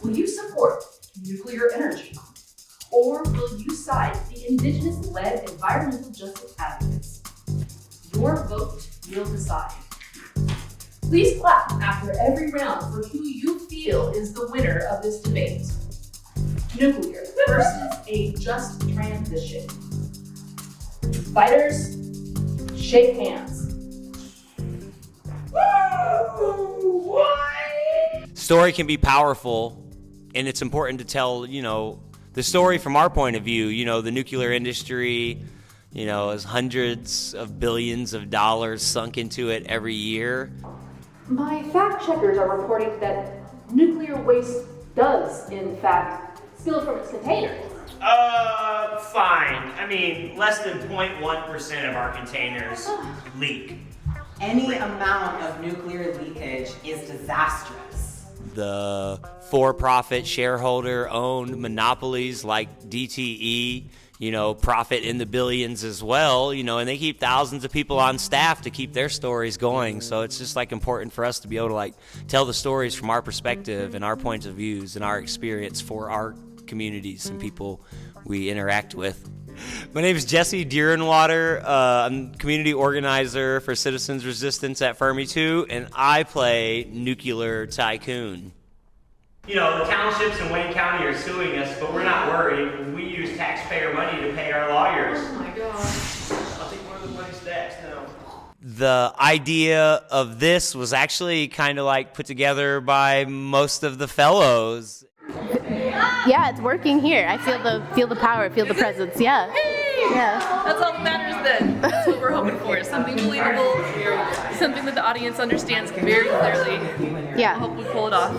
Will you support nuclear energy? Or will you side with the indigenous-led environmental justice advocates? Your vote will decide. Please clap after every round for who you feel is the winner of this debate. Nuclear versus a just transition. Fighters, shake hands. Whoa! What? Story can be powerful, and it's important to tell, the story from our point of view. The nuclear industry, has hundreds of billions of dollars sunk into it every year. My fact checkers are reporting that nuclear waste does, in fact, spill from its containers. Fine. I mean, less than 0.1% of our containers leak. Any amount of nuclear leakage is disastrous. The for-profit shareholder-owned monopolies like DTE, profit in the billions as well, and they keep thousands of people on staff to keep their stories going. So it's just important for us to be able to tell the stories from our perspective and our points of views and our experience for our communities and people we interact with. My name is Jesse Dierenwater. I'm community organizer for Citizens Resistance at Fermi 2, and I play Nuclear Tycoon. The townships in Wayne County are suing us, but we're not worried. We use taxpayer money to pay our lawyers. Oh my God. I think more of the money's taxed now. The idea of this was actually kind of put together by most of the fellows. Yeah, it's working here. I feel the power, feel the presence. Yeah. Yeah. That's all that matters then. That's what we're hoping for. Something believable, something that the audience understands very clearly. Yeah. I hope we pull it off.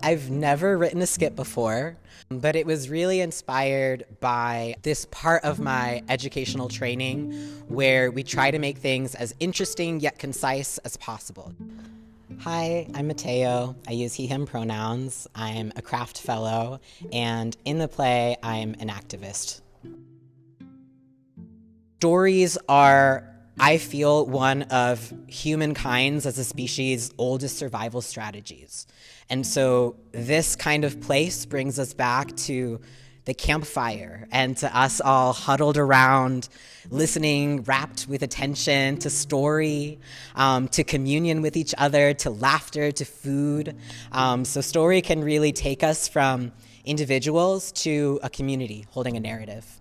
I've never written a skit before, but it was really inspired by this part of my educational training where we try to make things as interesting yet concise as possible. Hi, I'm Mateo. I use he, him pronouns. I'm a craft fellow, and in the play, I'm an activist. Stories are, I feel, one of humankind's as a species' oldest survival strategies. And so this kind of place brings us back to the campfire and to us all huddled around, listening, rapt with attention to story, to communion with each other, to laughter, to food. So story can really take us from individuals to a community holding a narrative.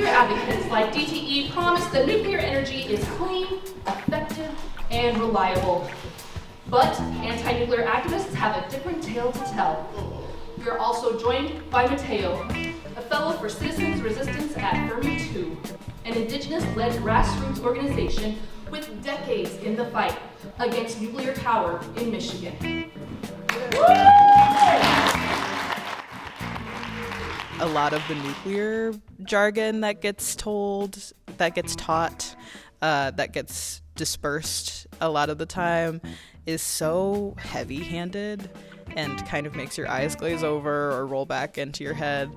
Advocates like DTE promise that nuclear energy is clean, effective, and reliable. But anti-nuclear activists have a different tale to tell. We are also joined by Mateo, a fellow for Citizens Resistance at Fermi 2, an indigenous-led grassroots organization with decades in the fight against nuclear power in Michigan. A lot of the nuclear jargon that gets told, that gets taught, that gets dispersed a lot of the time is so heavy-handed and kind of makes your eyes glaze over or roll back into your head.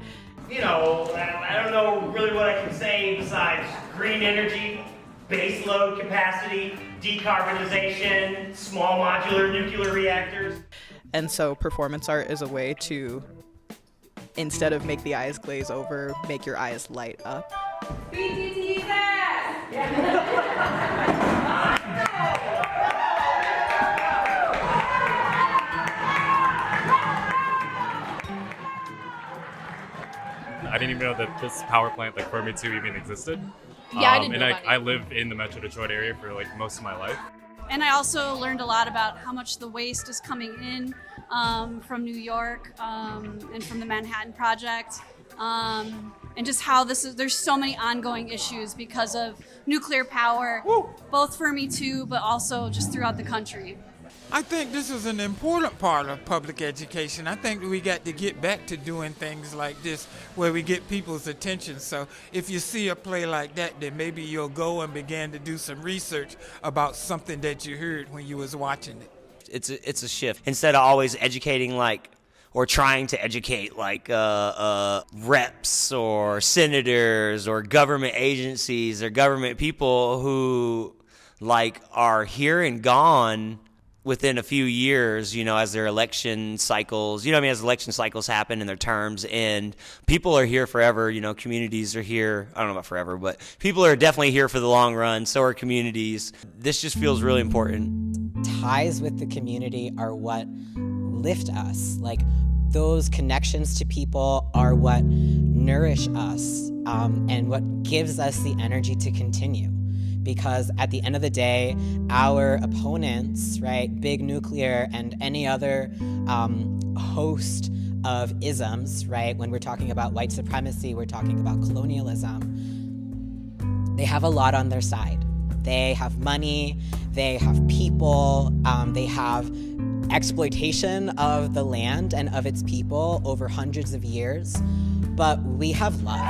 I don't know really what I can say besides green energy, base load capacity, decarbonization, small modular nuclear reactors. And so performance art is a way to, instead of make the eyes glaze over, make your eyes light up. BTT's ass! I didn't even know that this power plant, like Fermi 2, even existed. Yeah, I didn't know that I live in the Metro Detroit area for most of my life. And I also learned a lot about how much the waste is coming in from New York and from the Manhattan Project, and just how there's so many ongoing issues because of nuclear power, both Fermi 2, but also just throughout the country. I think this is an important part of public education. I think we got to get back to doing things like this where we get people's attention. So if you see a play like that, then maybe you'll go and begin to do some research about something that you heard when you was watching it. It's a shift. Instead of always educating or trying to educate reps or senators or government agencies or government people who are here and gone within a few years, as their election cycles, as election cycles happen and their terms end, people are here forever, communities are here. I don't know about forever, but people are definitely here for the long run. So are communities. This just feels really important. Ties with the community are what lift us. Those connections to people are what nourish us and what gives us the energy to continue. Because at the end of the day, our opponents, right, big nuclear and any other host of isms, right, when we're talking about white supremacy, we're talking about colonialism, they have a lot on their side. They have money, they have people, they have exploitation of the land and of its people over hundreds of years, but we have love.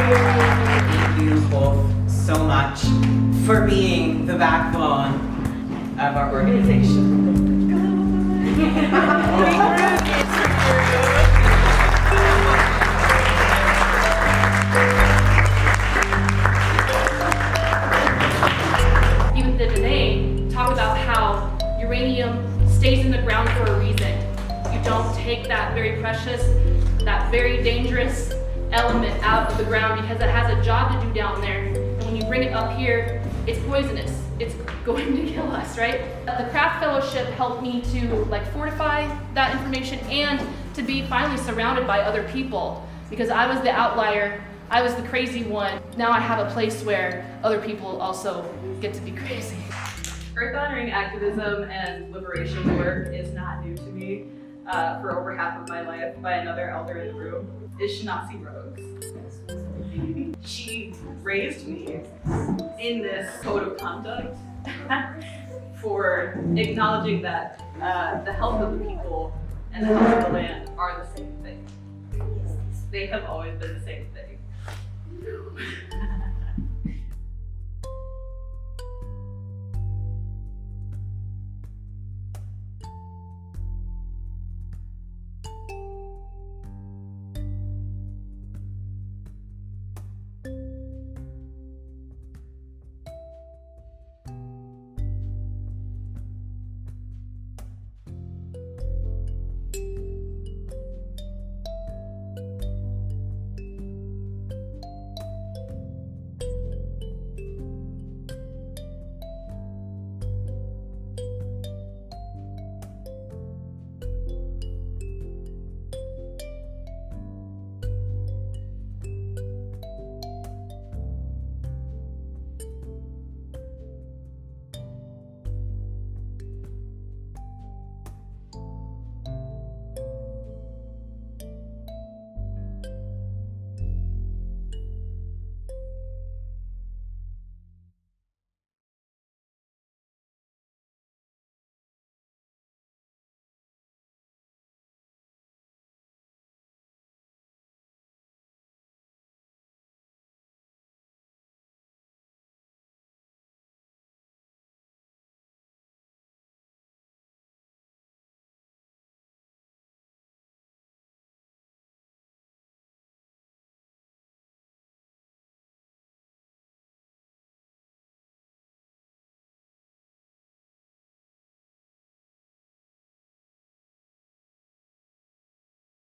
Thank you both so much for being the backbone of our organization. Even today, talk about how uranium stays in the ground for a reason. You don't take that very precious, that very dangerous element out of the ground because it has a job to do down there. And when you bring it up here, it's poisonous. It's going to kill us, right? The craft fellowship helped me to fortify that information and to be finally surrounded by other people because I was the outlier. I was the crazy one. Now I have a place where other people also get to be crazy. Earth honoring activism and liberation work is not new to me. For over half of my life by another elder in the room is Shanasi Rhodes. She raised me in this code of conduct for acknowledging that the health of the people and the health of the land are the same thing. They have always been the same thing.